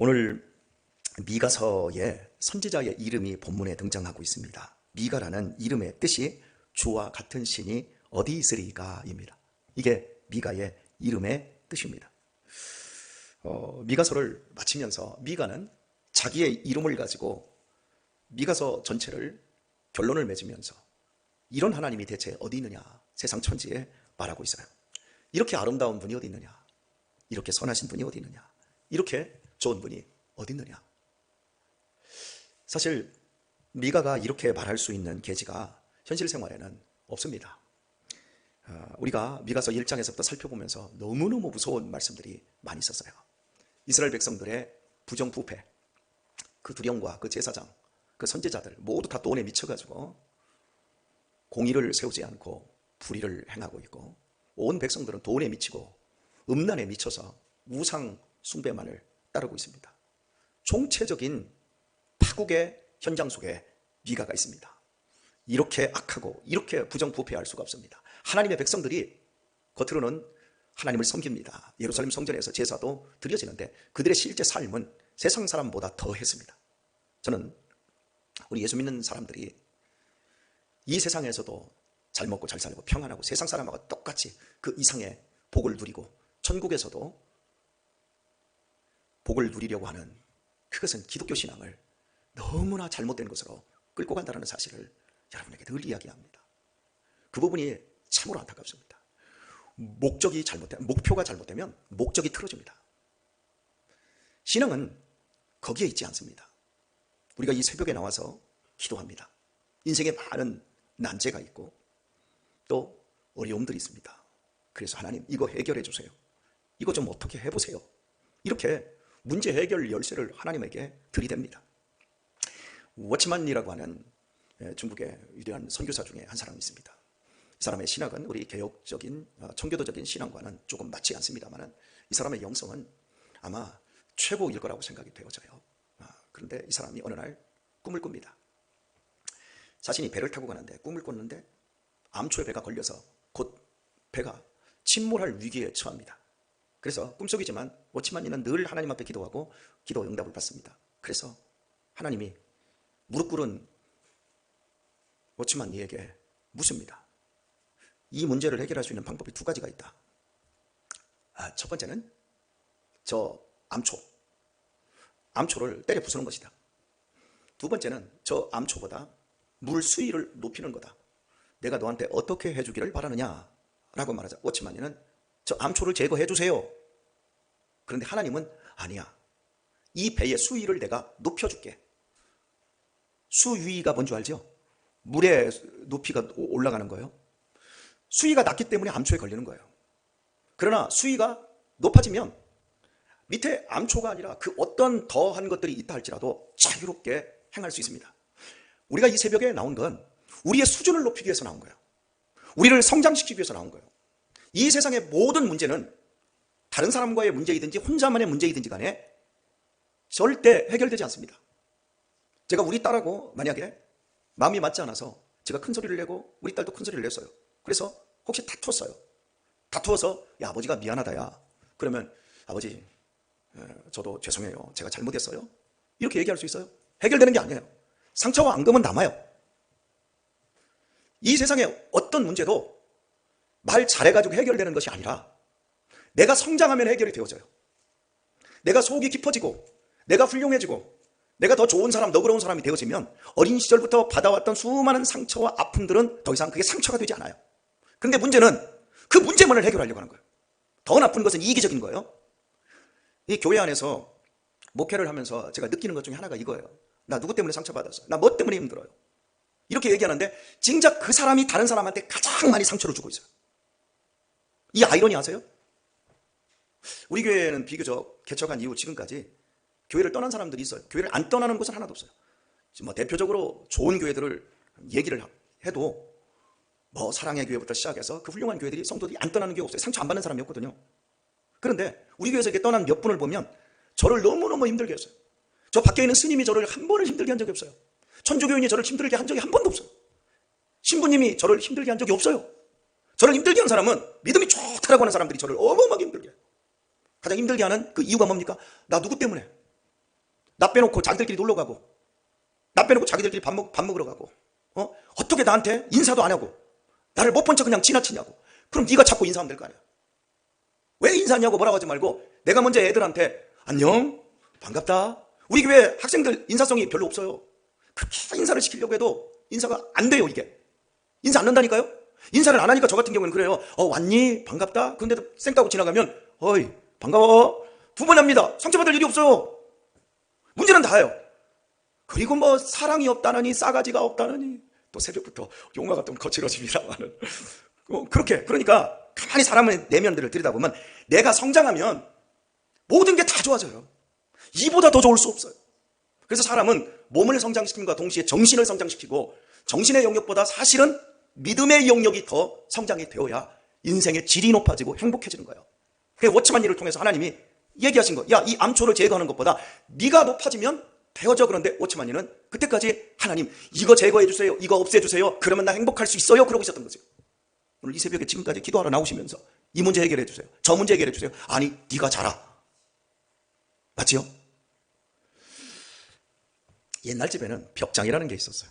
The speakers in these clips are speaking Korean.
오늘 미가서의 선지자의 이름이 본문에 등장하고 있습니다. 미가라는 이름의 뜻이 주와 같은 신이 어디 있으리까입니다. 이게 미가의 이름의 뜻입니다. 미가서를 마치면서 미가는 자기의 이름을 가지고 미가서 전체를 결론을 맺으면서 이런 하나님이 대체 어디 있느냐, 세상 천지에 말하고 있어요. 이렇게 아름다운 분이 어디 있느냐, 이렇게 선하신 분이 어디 있느냐, 이렇게 좋은 분이 어디 있느냐. 사실 미가가 이렇게 말할 수 있는 계기가 현실 생활에는 없습니다. 우리가 미가서 1장에서부터 살펴보면서 너무너무 무서운 말씀들이 많이 있었어요. 이스라엘 백성들의 부정부패, 그 두령과 그 제사장, 그 선지자들 모두 다 돈에 미쳐가지고 공의를 세우지 않고 불의를 행하고 있고, 온 백성들은 돈에 미치고 음란에 미쳐서 우상 숭배만을 따르고 있습니다. 총체적인 파국의 현장 속에 미가가 있습니다. 이렇게 악하고 이렇게 부정부패할 수가 없습니다. 하나님의 백성들이 겉으로는 하나님을 섬깁니다. 예루살렘 성전에서 제사도 드려지는데 그들의 실제 삶은 세상 사람보다 더했습니다. 저는 우리 예수 믿는 사람들이 이 세상에서도 잘 먹고 잘 살고 평안하고 세상 사람하고 똑같이 그 이상의 복을 누리고 천국에서도 복을 누리려고 하는, 그것은 기독교 신앙을 너무나 잘못된 것으로 끌고 간다는 사실을 여러분에게 늘 이야기합니다. 그 부분이 참으로 안타깝습니다. 목표가 잘못되면 목적이 틀어집니다. 신앙은 거기에 있지 않습니다. 우리가 이 새벽에 나와서 기도합니다. 인생에 많은 난제가 있고 또 어려움들이 있습니다. 그래서 하나님, 이거 해결해 주세요. 이거 좀 어떻게 해보세요. 이렇게 문제 해결 열쇠를 하나님에게 들이댑니다. 워치만이라고 하는 중국의 위대한 선교사 중에 한 사람이 있습니다. 이 사람의 신학은 우리 개혁적인 청교도적인 신앙과는 조금 맞지 않습니다만 이 사람의 영성은 아마 최고일 거라고 생각이 되어져요. 그런데 이 사람이 어느 날 꿈을 꿉니다. 자신이 배를 타고 가는데 꿈을 꿨는데 암초에 배가 걸려서 곧 배가 침몰할 위기에 처합니다. 그래서 꿈속이지만 워치만이는 늘 하나님 앞에 기도하고 기도 응답을 받습니다. 그래서 하나님이 무릎 꿇은 워치만이에게 묻습니다. 이 문제를 해결할 수 있는 방법이 두 가지가 있다. 첫 번째는 저 암초를 때려 부수는 것이다. 두 번째는 저 암초보다 물 수위를 높이는 거다. 내가 너한테 어떻게 해주기를 바라느냐 라고 말하자 워치만이는 저 암초를 제거해 주세요. 그런데 하나님은 아니야, 이 배의 수위를 내가 높여줄게. 수위가 뭔지 알죠? 물의 높이가 올라가는 거예요. 수위가 낮기 때문에 암초에 걸리는 거예요. 그러나 수위가 높아지면 밑에 암초가 아니라 그 어떤 더한 것들이 있다 할지라도 자유롭게 행할 수 있습니다. 우리가 이 새벽에 나온 건 우리의 수준을 높이기 위해서 나온 거예요. 우리를 성장시키기 위해서 나온 거예요. 이 세상의 모든 문제는 다른 사람과의 문제이든지 혼자만의 문제이든지 간에 절대 해결되지 않습니다. 제가 우리 딸하고 만약에 마음이 맞지 않아서 제가 큰 소리를 내고 우리 딸도 큰 소리를 냈어요. 그래서 혹시 다투었어요. 다투어서 야, 아버지가 미안하다 야. 그러면 아버지, 저도 죄송해요. 제가 잘못했어요. 이렇게 얘기할 수 있어요? 해결되는 게 아니에요. 상처와 앙금은 남아요. 이 세상에 어떤 문제도 말 잘해가지고 해결되는 것이 아니라 내가 성장하면 해결이 되어져요. 내가 속이 깊어지고 내가 훌륭해지고 내가 더 좋은 사람, 너그러운 사람이 되어지면 어린 시절부터 받아왔던 수많은 상처와 아픔들은 더 이상 그게 상처가 되지 않아요. 그런데 문제는 그 문제만을 해결하려고 하는 거예요. 더 나쁜 것은 이기적인 거예요. 이 교회 안에서 목회를 하면서 제가 느끼는 것 중에 하나가 이거예요. 나 누구 때문에 상처받았어요. 나 뭐 때문에 힘들어요. 이렇게 얘기하는데 진짜 그 사람이 다른 사람한테 가장 많이 상처를 주고 있어요. 이 아이러니 아세요? 우리 교회는 비교적 개척한 이후 지금까지 교회를 떠난 사람들이 있어요. 교회를 안 떠나는 곳은 하나도 없어요. 뭐 대표적으로 좋은 교회들을 얘기를 해도 뭐 사랑의 교회부터 시작해서 그 훌륭한 교회들이 성도들이 안 떠나는 교회 없어요. 상처 안 받는 사람이 없거든요. 그런데 우리 교회에서 이렇게 떠난 몇 분을 보면 저를 너무너무 힘들게 했어요. 저 밖에 있는 스님이 저를 한 번을 힘들게 한 적이 없어요. 천주교인이 저를 힘들게 한 적이 한 번도 없어요. 신부님이 저를 힘들게 한 적이 없어요. 저를 힘들게 한 사람은 믿음이 좋다라고 하는 사람들이 저를 어마어마하게 힘들게 해요. 가장 힘들게 하는 그 이유가 뭡니까? 나 누구 때문에? 나 빼놓고 자기들끼리 놀러 가고, 나 빼놓고 자기들끼리 밥 먹으러 가고, 어떻게 나한테 인사도 안 하고 나를 못 본 척 그냥 지나치냐고. 그럼 네가 자꾸 인사하면 될 거 아니야. 왜 인사하냐고 뭐라고 하지 말고 내가 먼저 애들한테 안녕, 반갑다. 우리 교회 학생들 인사성이 별로 없어요. 그렇게 인사를 시키려고 해도 인사가 안 돼요. 이게 인사 안 한다니까요. 인사를 안 하니까 저 같은 경우는 그래요. 왔니? 반갑다. 근데도 쌩까고 지나가면 어이 반가워. 두 번 합니다. 상처받을 일이 없어요. 문제는 다예요. 그리고 뭐 사랑이 없다느니 싸가지가 없다느니 또 새벽부터 용화가 좀 거칠어집니다만은 그렇게 그러니까 가만히 사람의 내면들을 들여다보면 내가 성장하면 모든 게 다 좋아져요. 이보다 더 좋을 수 없어요. 그래서 사람은 몸을 성장시킴과 동시에 정신을 성장시키고 정신의 영역보다 사실은 믿음의 영역이 더 성장이 되어야 인생의 질이 높아지고 행복해지는 거예요. 그래서 워치만 일을 통해서 하나님이 얘기하신 거, 야, 이 암초를 제거하는 것보다 네가 높아지면 되어져. 그런데 워치만 일은 그때까지 하나님 이거 제거해 주세요, 이거 없애 주세요. 그러면 나 행복할 수 있어요. 그러고 있었던 거죠. 오늘 이 새벽에 지금까지 기도하러 나오시면서 이 문제 해결해 주세요, 저 문제 해결해 주세요. 아니 네가 자라. 맞지요? 옛날 집에는 벽장이라는 게 있었어요.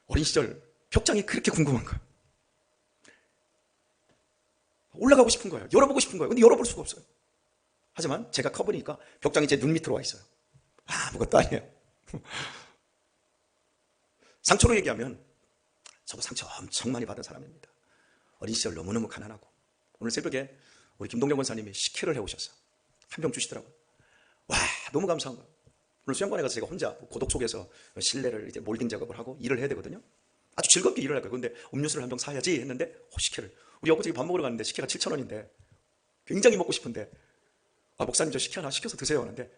어린 시절 벽장이 그렇게 궁금한 거예요. 올라가고 싶은 거예요. 열어보고 싶은 거예요. 근데 열어볼 수가 없어요. 하지만 제가 커보니까 벽장이 제 눈 밑으로 와 있어요. 아무것도 아니에요. 상처로 얘기하면 저도 상처 엄청 많이 받은 사람입니다. 어린 시절 너무너무 가난하고 오늘 새벽에 우리 김동경 권사님이 식혜를 해오셨어요. 한 병 주시더라고요. 와, 너무 감사한 거예요. 오늘 수영관에 가서 제가 혼자 고독 속에서 실내를 이제 몰딩 작업을 하고 일을 해야 되거든요. 아주 즐겁게 일을 할 거예요. 근데 음료수를 한 병 사야지 했는데 식혜를, 우리 엊그저께 밥 먹으러 갔는데 식혜가 7,000원인데 굉장히 먹고 싶은데 목사님 저 식혜 하나 시켜서 드세요 하는데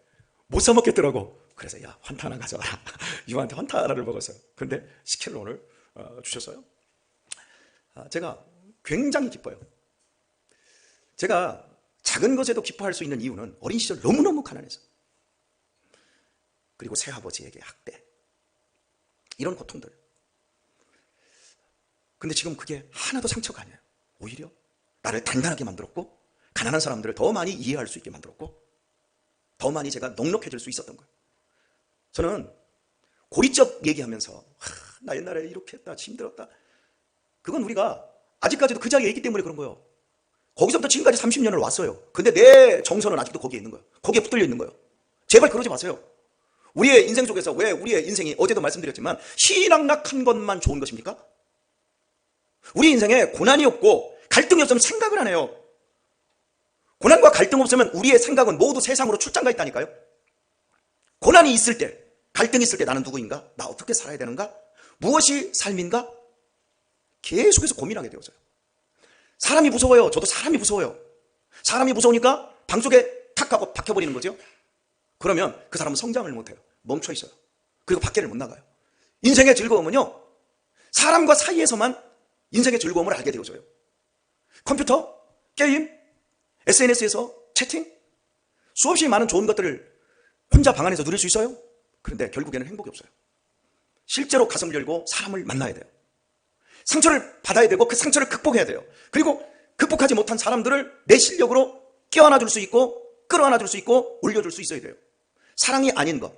못 사 먹겠더라고. 그래서 야, 환타 하나 가져와라. 이모한테 환타 하나를 먹었어요. 근데 식혜를 오늘 주셨어요. 제가 굉장히 기뻐요. 제가 작은 것에도 기뻐할 수 있는 이유는 어린 시절 너무너무 가난해서, 그리고 새아버지에게 학대, 이런 고통들. 근데 지금 그게 하나도 상처가 아니에요. 오히려 나를 단단하게 만들었고 가난한 사람들을 더 많이 이해할 수 있게 만들었고 더 많이 제가 넉넉해질 수 있었던 거예요. 저는 고리적 얘기하면서 나 옛날에 이렇게 했다, 힘들었다, 그건 우리가 아직까지도 그 자리에 있기 때문에 그런 거예요. 거기서부터 지금까지 30년을 왔어요. 근데 내 정서는 아직도 거기에 있는 거예요. 거기에 붙들려 있는 거예요. 제발 그러지 마세요. 우리의 인생 속에서 왜 우리의 인생이 어제도 말씀드렸지만 희락락한 것만 좋은 것입니까? 우리 인생에 고난이 없고 갈등이 없으면 생각을 안 해요. 고난과 갈등 없으면 우리의 생각은 모두 세상으로 출장가 있다니까요. 고난이 있을 때, 갈등이 있을 때 나는 누구인가? 나 어떻게 살아야 되는가? 무엇이 삶인가? 계속해서 고민하게 되어져요. 사람이 무서워요. 저도 사람이 무서워요. 사람이 무서우니까 방 속에 탁 하고 박혀버리는 거죠. 그러면 그 사람은 성장을 못해요. 멈춰 있어요. 그리고 밖에를 못 나가요. 인생의 즐거움은요, 사람과 사이에서만 인생의 즐거움을 알게 되어져요. 컴퓨터, 게임, SNS에서 채팅, 수없이 많은 좋은 것들을 혼자 방 안에서 누릴 수 있어요. 그런데 결국에는 행복이 없어요. 실제로 가슴을 열고 사람을 만나야 돼요. 상처를 받아야 되고 그 상처를 극복해야 돼요. 그리고 극복하지 못한 사람들을 내 실력으로 껴안아줄 수 있고 끌어안아줄 수 있고 올려줄 수 있어야 돼요. 사랑이 아닌 것,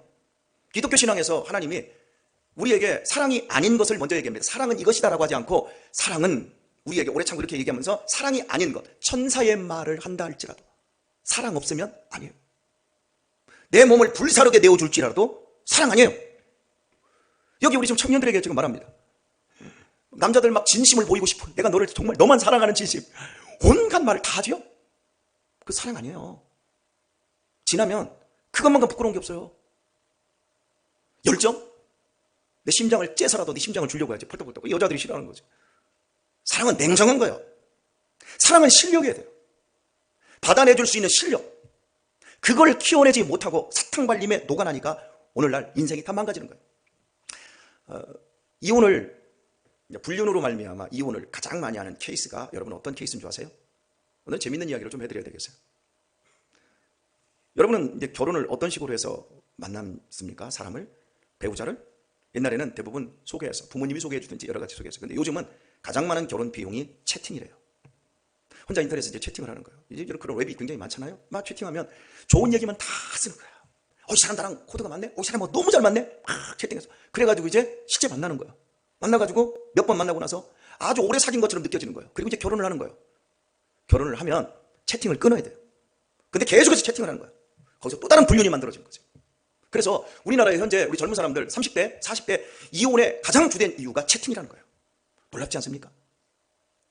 기독교 신앙에서 하나님이 우리에게 사랑이 아닌 것을 먼저 얘기합니다. 사랑은 이것이다 라고 하지 않고, 사랑은 우리에게 오래 참고 이렇게 얘기하면서 사랑이 아닌 것, 천사의 말을 한다 할지라도 사랑 없으면 아니에요. 내 몸을 불사르게 내어줄지라도 사랑 아니에요. 여기 우리 지금 청년들에게 지금 말합니다. 남자들 막 진심을 보이고 싶어. 내가 너를 정말 너만 사랑하는 진심. 온갖 말을 다 하죠. 그 사랑 아니에요. 지나면 그것만큼 부끄러운 게 없어요. 열정? 내 심장을 째서라도 네 심장을 주려고 해야지. 펄떡펄떡. 여자들이 싫어하는 거죠. 사랑은 냉정한 거예요. 사랑은 실력이어야 돼요. 받아내줄 수 있는 실력. 그걸 키워내지 못하고 사탕발림에 녹아나니까 오늘날 인생이 다 망가지는 거예요. 이혼을, 불륜으로 말미암아 이혼을 가장 많이 하는 케이스가, 여러분 어떤 케이스인 줄 아세요? 오늘 재밌는 이야기를 좀 해드려야 되겠어요. 여러분은 이제 결혼을 어떤 식으로 해서 만났습니까? 사람을, 배우자를? 옛날에는 대부분 소개해서, 부모님이 소개해 주든지 여러 가지 소개해서. 근데 요즘은 가장 많은 결혼 비용이 채팅이래요. 혼자 인터넷에서 이제 채팅을 하는 거예요. 이제 그런 웹이 굉장히 많잖아요. 막 채팅하면 좋은 얘기만 다 쓰는 거예요. 이 사람 나랑 코드가 맞네? 이 사람 너무 잘 맞네? 막 채팅해서. 그래가지고 이제 실제 만나는 거예요. 만나가지고 몇 번 만나고 나서 아주 오래 사귄 것처럼 느껴지는 거예요. 그리고 이제 결혼을 하는 거예요. 결혼을 하면 채팅을 끊어야 돼요. 근데 계속해서 채팅을 하는 거예요. 거기서 또 다른 불륜이 만들어지는 거죠. 그래서 우리나라에 현재 우리 젊은 사람들 30대, 40대 이혼의 가장 주된 이유가 채팅이라는 거예요. 놀랍지 않습니까?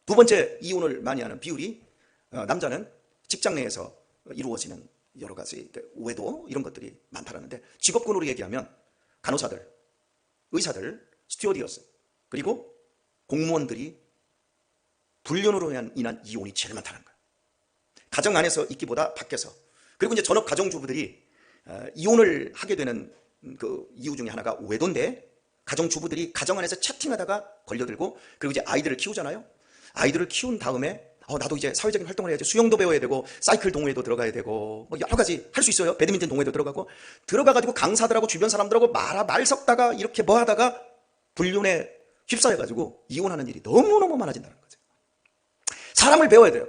두 번째 이혼을 많이 하는 비율이 남자는 직장 내에서 이루어지는 여러 가지 오해도 이런 것들이 많다라는데, 직업군으로 얘기하면 간호사들, 의사들, 스튜어디어스, 그리고 공무원들이 불륜으로 인한 이혼이 제일 많다는 거예요. 가정 안에서 있기보다 밖에서. 그리고 이제 전업 가정주부들이 이혼을 하게 되는 그 이유 중에 하나가 오해도인데, 가정주부들이 가정 안에서 채팅하다가 걸려들고, 그리고 이제 아이들을 키우잖아요. 아이들을 키운 다음에 나도 이제 사회적인 활동을 해야지, 수영도 배워야 되고 사이클 동호회도 들어가야 되고 뭐 여러 가지 할 수 있어요. 배드민턴 동호회도 들어가가지고 강사들하고 주변 사람들하고 말 섞다가 이렇게 뭐 하다가 불륜에 휩싸여가지고 이혼하는 일이 너무너무 많아진다는 거죠. 사람을 배워야 돼요.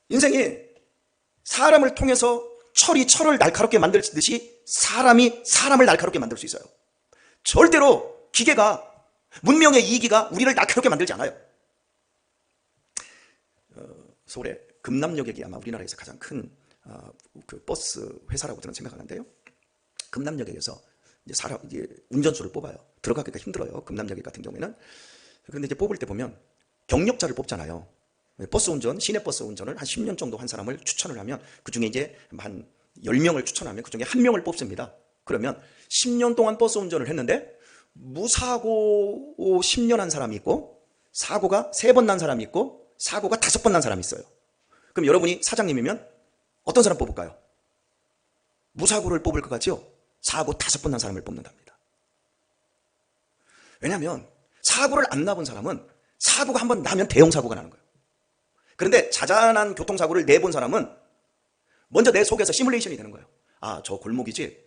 인생이 사람을 통해서 철을 날카롭게 만들듯이 사람이 사람을 날카롭게 만들 수 있어요. 절대로 기계가, 문명의 이기가 우리를 날카롭게 만들지 않아요. 서울의 금남역이 아마 우리나라에서 가장 큰 그 버스 회사라고 저는 생각하는데요. 금남역에서 이제 운전수를 뽑아요. 들어가기가 힘들어요. 금남역 같은 경우에는. 그런데 이제 뽑을 때 보면 경력자를 뽑잖아요. 버스 운전, 시내버스 운전을 한 10년 정도 한 사람을 추천을 하면, 그 중에 이제 한 10명을 추천하면 그 중에 한 명을 뽑습니다. 그러면 10년 동안 버스 운전을 했는데 무사고 10년 한 사람이 있고, 사고가 3번 난 사람이 있고, 사고가 5번 난 사람이 있어요. 그럼 여러분이 사장님이면 어떤 사람 뽑을까요? 무사고를 뽑을 것 같죠? 사고 5번 난 사람을 뽑는답니다. 왜냐하면 사고를 안 나본 사람은 사고가 한번 나면 대형 사고가 나는 거예요. 그런데 자잘한 교통사고를 내본 사람은 먼저 내 속에서 시뮬레이션이 되는 거예요. 저 골목이지,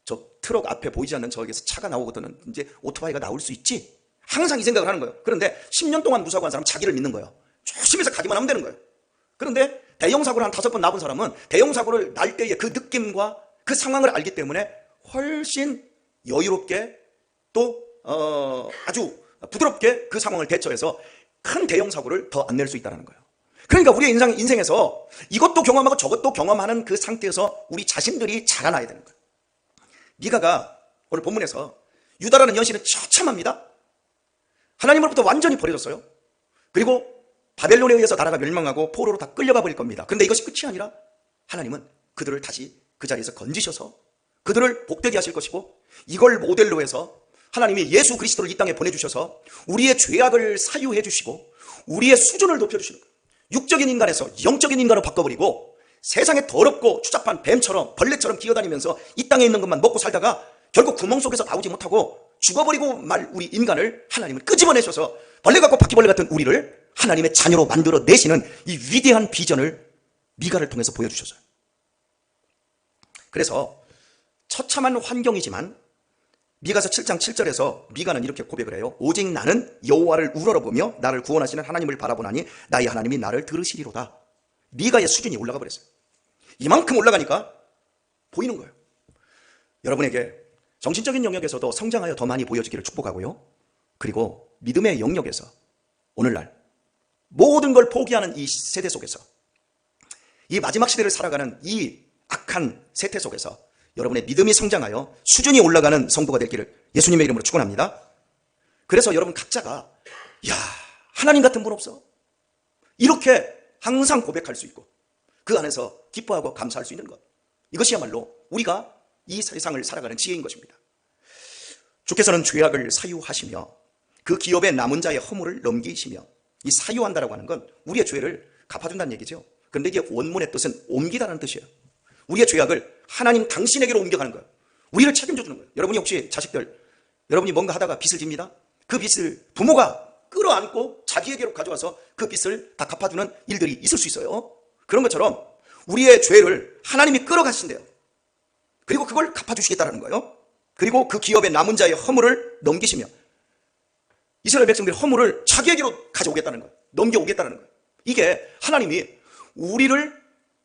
저 트럭 앞에 보이지 않는 저기에서 차가 나오거든, 이제 오토바이가 나올 수 있지, 항상 이 생각을 하는 거예요. 그런데 10년 동안 무사고한 사람은 자기를 믿는 거예요. 조심해서 가기만 하면 되는 거예요. 그런데 대형사고를 한 5번 나본 사람은 대형사고를 날 때의 그 느낌과 그 상황을 알기 때문에 훨씬 여유롭게 또 아주 부드럽게 그 상황을 대처해서 큰 대형사고를 더 안 낼 수 있다는 거예요. 그러니까 우리의 인생에서 이것도 경험하고 저것도 경험하는 그 상태에서 우리 자신들이 자라나야 되는 거예요. 미가가 오늘 본문에서 유다라는 여신은 처참합니다. 하나님으로부터 완전히 버려졌어요. 그리고 바벨론에 의해서 나라가 멸망하고 포로로 다 끌려가 버릴 겁니다. 그런데 이것이 끝이 아니라 하나님은 그들을 다시 그 자리에서 건지셔서 그들을 복되게 하실 것이고, 이걸 모델로 해서 하나님이 예수 그리스도를 이 땅에 보내주셔서 우리의 죄악을 사유해 주시고 우리의 수준을 높여주시는 거예요. 육적인 인간에서 영적인 인간으로 바꿔버리고, 세상에 더럽고 추잡한 뱀처럼 벌레처럼 기어다니면서 이 땅에 있는 것만 먹고 살다가 결국 구멍 속에서 나오지 못하고 죽어버리고 말 우리 인간을 하나님은 끄집어내셔서 벌레 같고 바퀴벌레 같은 우리를 하나님의 자녀로 만들어 내시는 이 위대한 비전을 미가를 통해서 보여주셨어요. 그래서 처참한 환경이지만 미가서 7장 7절에서 미가는 이렇게 고백을 해요. 오직 나는 여호와를 우러러보며 나를 구원하시는 하나님을 바라보나니 나의 하나님이 나를 들으시리로다. 미가의 수준이 올라가 버렸어요. 이만큼 올라가니까 보이는 거예요. 여러분에게 정신적인 영역에서도 성장하여 더 많이 보여지기를 축복하고요. 그리고 믿음의 영역에서 오늘날 모든 걸 포기하는 이 세대 속에서, 이 마지막 시대를 살아가는 이 악한 세태 속에서 여러분의 믿음이 성장하여 수준이 올라가는 성도가 될 길을 예수님의 이름으로 축원합니다. 그래서 여러분 각자가 하나님 같은 분 없어, 이렇게 항상 고백할 수 있고 그 안에서 기뻐하고 감사할 수 있는 것, 이것이야말로 우리가 이 세상을 살아가는 지혜인 것입니다. 주께서는 죄악을 사유하시며 그 기업의 남은 자의 허물을 넘기시며, 이 사유한다라고 하는 건 우리의 죄를 갚아준다는 얘기죠. 그런데 이게 원문의 뜻은 옮기다라는 뜻이에요. 우리의 죄악을 하나님 당신에게로 옮겨가는 거예요. 우리를 책임져 주는 거예요. 여러분이 혹시 자식들, 여러분이 뭔가 하다가 빚을 집니다. 그 빚을 부모가 끌어안고 자기에게로 가져와서 그 빚을 다 갚아주는 일들이 있을 수 있어요. 그런 것처럼 우리의 죄를 하나님이 끌어가신대요. 그리고 그걸 갚아주시겠다는 거예요. 그리고 그 기업의 남은 자의 허물을 넘기시며, 이스라엘 백성들의 허물을 자기에게로 가져오겠다는 거예요. 넘겨오겠다는 거예요. 이게 하나님이 우리를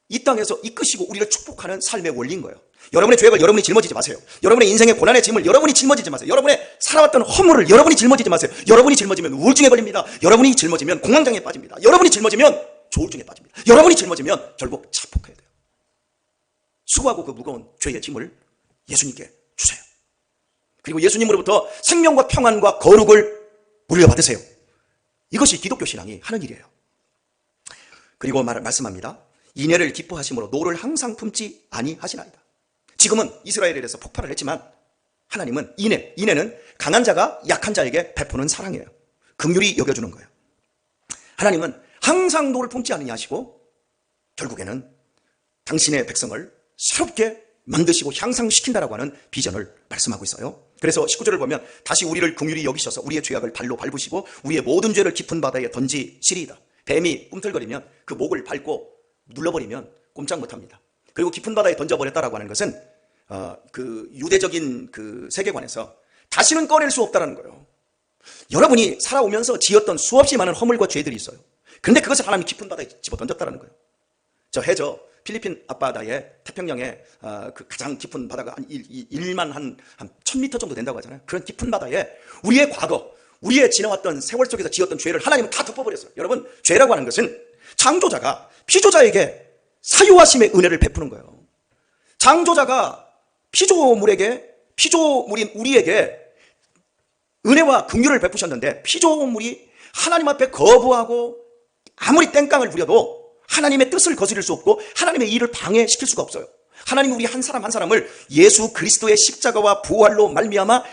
이 땅에서 이끄시고 우리를 축복하는 삶의 원리인 거예요. 여러분의 죄악을 여러분이 짊어지지 마세요. 여러분의 인생의 고난의 짐을 여러분이 짊어지지 마세요. 여러분의 살아왔던 허물을 여러분이 짊어지지 마세요. 여러분이 짊어지면 우울증에 걸립니다. 여러분이 짊어지면 공황장애에 빠집니다. 여러분이 짊어지면 조울증에 빠집니다. 여러분이 짊어지면 결국 자폭해야 돼요. 수고하고 그 무거운 죄의 짐을 예수님께 주세요. 그리고 예수님으로부터 생명과 평안과 거룩을 물려받으세요. 이것이 기독교 신앙이 하는 일이에요. 그리고 말씀합니다. 인애를 기뻐하심으로 노를 항상 품지 아니하시나이다. 지금은 이스라엘에 대해서 폭발을 했지만 하나님은 인애는 강한 자가 약한 자에게 베푸는 사랑이에요. 긍휼히 여겨주는 거예요. 하나님은 항상 노를 품지 아니하시고 결국에는 당신의 백성을 새롭게 만드시고 향상시킨다라고 하는 비전을 말씀하고 있어요. 그래서 19절을 보면 다시 우리를 긍휼히 여기셔서 우리의 죄악을 발로 밟으시고 우리의 모든 죄를 깊은 바다에 던지시리이다. 뱀이 꿈틀거리면 그 목을 밟고 눌러버리면 꼼짝 못합니다. 그리고 깊은 바다에 던져버렸다라고 하는 것은 그 유대적인 그 세계관에서 다시는 꺼낼 수 없다는 거예요. 여러분이 살아오면서 지었던 수없이 많은 허물과 죄들이 있어요. 그런데 그것을 하나님이 깊은 바다에 집어 던졌다는 거예요. 저 해저 필리핀 앞바다에 태평양에 그 가장 깊은 바다가 한 1만 한 1000m 정도 된다고 하잖아요. 그런 깊은 바다에 우리의 과거, 우리의 지나왔던 세월 속에서 지었던 죄를 하나님은 다 덮어버렸어요. 여러분, 죄라고 하는 것은 창조자가 피조자에게 사유하심의 은혜를 베푸는 거예요. 창조자가 피조물인 우리에게 은혜와 긍휼을 베푸셨는데 피조물이 하나님 앞에 거부하고 아무리 땡깡을 부려도 하나님의 뜻을 거스릴 수 없고 하나님의 일을 방해시킬 수가 없어요. 하나님은 우리 한 사람 한 사람을 예수 그리스도의 십자가와 부활로 말미암아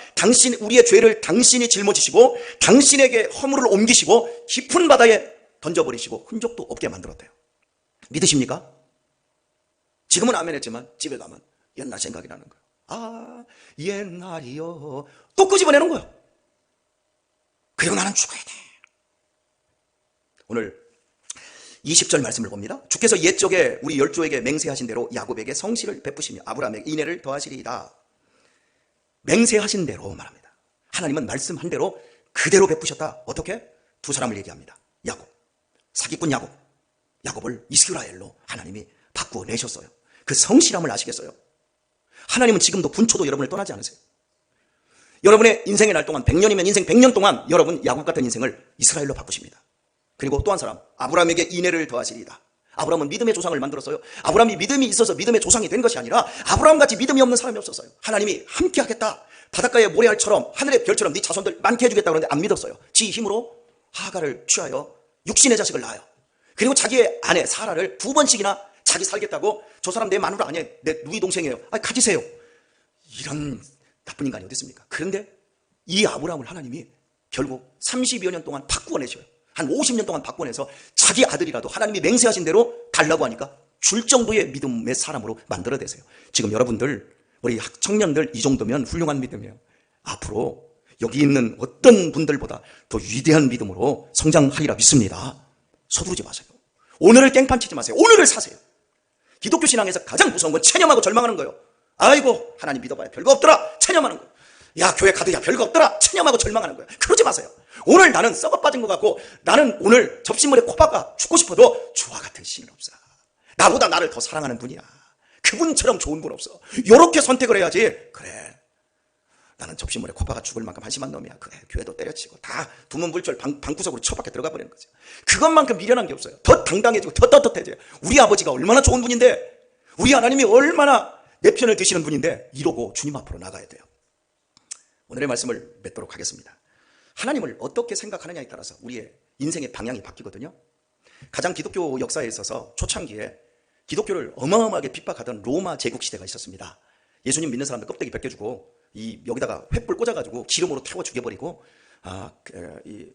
우리의 죄를 당신이 짊어지시고 당신에게 허물을 옮기시고 깊은 바다에 던져버리시고 흔적도 없게 만들었대요. 믿으십니까? 지금은 아멘 했지만 집에 가면 옛날 생각이 나는 거예요. 아, 옛날이요. 또 끄집어내는 거예요. 그리고 나는 죽어야 돼. 오늘 20절 말씀을 봅니다. 주께서 옛적에 우리 열조에게 맹세하신 대로 야곱에게 성실을 베푸시며 아브라함에게 인애를 더하시리이다. 맹세하신 대로 말합니다. 하나님은 말씀한 대로 그대로 베푸셨다. 어떻게? 두 사람을 얘기합니다. 야곱, 사기꾼 야곱을 이스라엘로 하나님이 바꾸어내셨어요. 그 성실함을 아시겠어요? 하나님은 지금도 분초도 여러분을 떠나지 않으세요. 여러분의 인생의 날 동안 100년이면 인생 100년 동안 여러분 야곱 같은 인생을 이스라엘로 바꾸십니다. 그리고 또 한 사람, 아브라함에게 인애를 더하시리이다. 아브라함은 믿음의 조상을 만들었어요. 아브라함이 믿음이 있어서 믿음의 조상이 된 것이 아니라 아브라함같이 믿음이 없는 사람이 없었어요. 하나님이 함께 하겠다. 바닷가의 모래알처럼 하늘의 별처럼 네 자손들 많게 해주겠다 그러는데 안 믿었어요. 지 힘으로 하가를 취하여 육신의 자식을 낳아요. 그리고 자기의 아내 사라를 2번씩이나 자기 살겠다고 저 사람 내 마누라 아니에요. 내 누이 동생이에요. 가지세요. 이런 나쁜 인간이 어디 있습니까? 그런데 이 아브라함을 하나님이 결국 30여 년 동안 바꾸어내셔요. 한 50년 동안 바꿔내서 자기 아들이라도 하나님이 맹세하신 대로 달라고 하니까 줄 정도의 믿음의 사람으로 만들어내세요. 지금 여러분들, 우리 청년들 이 정도면 훌륭한 믿음이에요. 앞으로 여기 있는 어떤 분들보다 더 위대한 믿음으로 성장하리라 믿습니다. 서두르지 마세요. 오늘을 깽판 치지 마세요. 오늘을 사세요. 기독교 신앙에서 가장 무서운 건 체념하고 절망하는 거예요. 아이고 하나님 믿어봐야 별거 없더라. 체념하는 거예요. 야 교회 가도 야 별거 없더라. 체념하고 절망하는 거예요. 그러지 마세요. 오늘 나는 썩어 빠진 것 같고 나는 오늘 접시물에 코박아 죽고 싶어도 주와 같은 신은 없어. 나보다 나를 더 사랑하는 분이야. 그분처럼 좋은 분 없어. 요렇게 선택을 해야지. 그래 나는 접시물에 코박아 죽을 만큼 한심한 놈이야. 그래 교회도 때려치고 다 두문불출 방구석으로 처박혀 들어가 버리는 거죠. 그것만큼 미련한 게 없어요. 더 당당해지고 더 떳떳해져요. 우리 아버지가 얼마나 좋은 분인데 우리 하나님이 얼마나 내 편을 드시는 분인데 이러고 주님 앞으로 나가야 돼요. 오늘의 말씀을 맺도록 하겠습니다. 하나님을 어떻게 생각하느냐에 따라서 우리의 인생의 방향이 바뀌거든요. 가장 기독교 역사에 있어서 초창기에 기독교를 어마어마하게 핍박하던 로마 제국 시대가 있었습니다. 예수님 믿는 사람들 껍데기 벗겨주고 여기다가 횃불 꽂아가지고 기름으로 태워 죽여버리고 이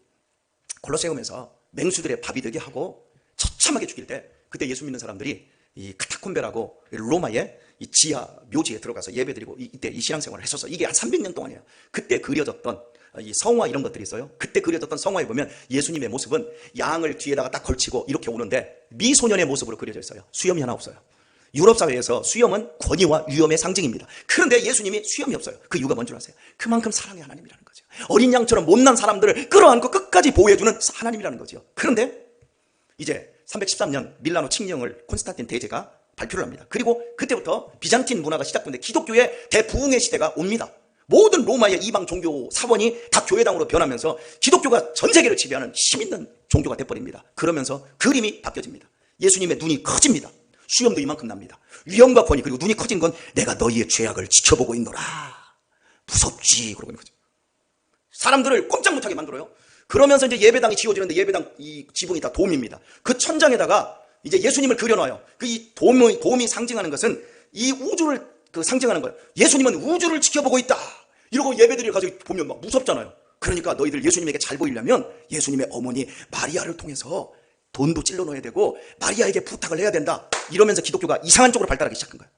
콜로세움에서 맹수들의 밥이 되게 하고 처참하게 죽일 때 그때 예수 믿는 사람들이 이 카타콤베라고 로마의 이 지하 묘지에 들어가서 예배드리고 이때 이 신앙생활을 했었어. 이게 한 300년 동안이에요. 그때 그려졌던 이 성화 이런 것들이 있어요. 그때 그려졌던 성화에 보면 예수님의 모습은 양을 뒤에다가 딱 걸치고 이렇게 오는데 미소년의 모습으로 그려져 있어요. 수염이 하나 없어요. 유럽 사회에서 수염은 권위와 위엄의 상징입니다. 그런데 예수님이 수염이 없어요. 그 이유가 뭔지 아세요? 그만큼 사랑의 하나님이라는 거죠. 어린 양처럼 못난 사람들을 끌어안고 끝까지 보호해주는 하나님이라는 거죠. 그런데 이제 313년 밀라노 칙령을 콘스탄틴 대제가 발표를 합니다. 그리고 그때부터 비잔틴 문화가 시작되는데 기독교의 대부흥의 시대가 옵니다. 모든 로마의 이방 종교 사원이 다 교회당으로 변하면서 기독교가 전 세계를 지배하는 힘있는 종교가 돼버립니다. 그러면서 그림이 바뀌어집니다. 예수님의 눈이 커집니다. 수염도 이만큼 납니다. 위엄과 권위, 그리고 눈이 커진 건 내가 너희의 죄악을 지켜보고 있노라. 무섭지. 그러고 있는 거죠. 사람들을 꼼짝 못하게 만들어요. 그러면서 이제 예배당이 지어지는데 예배당 이 지붕이 다 돔입니다. 그 천장에다가 이제 예수님을 그려놔요. 그 이 돔이 상징하는 것은 이 우주를 상징하는 거예요. 예수님은 우주를 지켜보고 있다. 이러고 예배드리러 가서 보면 막 무섭잖아요. 그러니까 너희들 예수님에게 잘 보이려면 예수님의 어머니 마리아를 통해서 돈도 찔러 넣어야 되고 마리아에게 부탁을 해야 된다. 이러면서 기독교가 이상한 쪽으로 발달하기 시작한 거예요.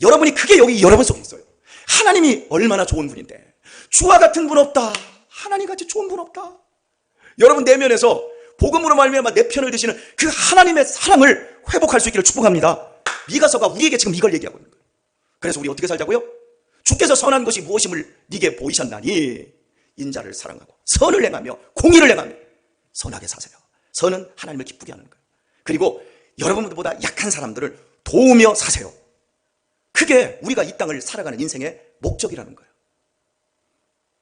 여러분이 그게 여기 여러분 속에 있어요. 하나님이 얼마나 좋은 분인데 주와 같은 분 없다. 하나님같이 좋은 분 없다. 여러분 내면에서 복음으로 말미암아 내 편을 드시는 그 하나님의 사랑을 회복할 수 있기를 축복합니다. 미가서가 우리에게 지금 이걸 얘기하고 있는 거예요. 그래서 우리 어떻게 살자고요? 주께서 선한 것이 무엇임을 네게 보이셨나니 인자를 사랑하고 선을 행하며 공의를 행하며 선하게 사세요. 선은 하나님을 기쁘게 하는 거예요. 그리고 여러분보다 약한 사람들을 도우며 사세요. 그게 우리가 이 땅을 살아가는 인생의 목적이라는 거예요.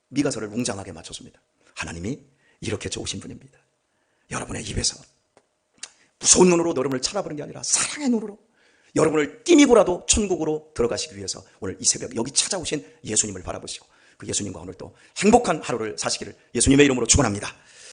미가서를 웅장하게 맞췄습니다. 하나님이 이렇게 좋으신 분입니다. 여러분의 입에서 무서운 눈으로 여러분을 찾아보는 게 아니라 사랑의 눈으로 여러분을 띠미고라도 천국으로 들어가시기 위해서 오늘 이 새벽 여기 찾아오신 예수님을 바라보시고 그 예수님과 오늘 또 행복한 하루를 사시기를 예수님의 이름으로 축원합니다.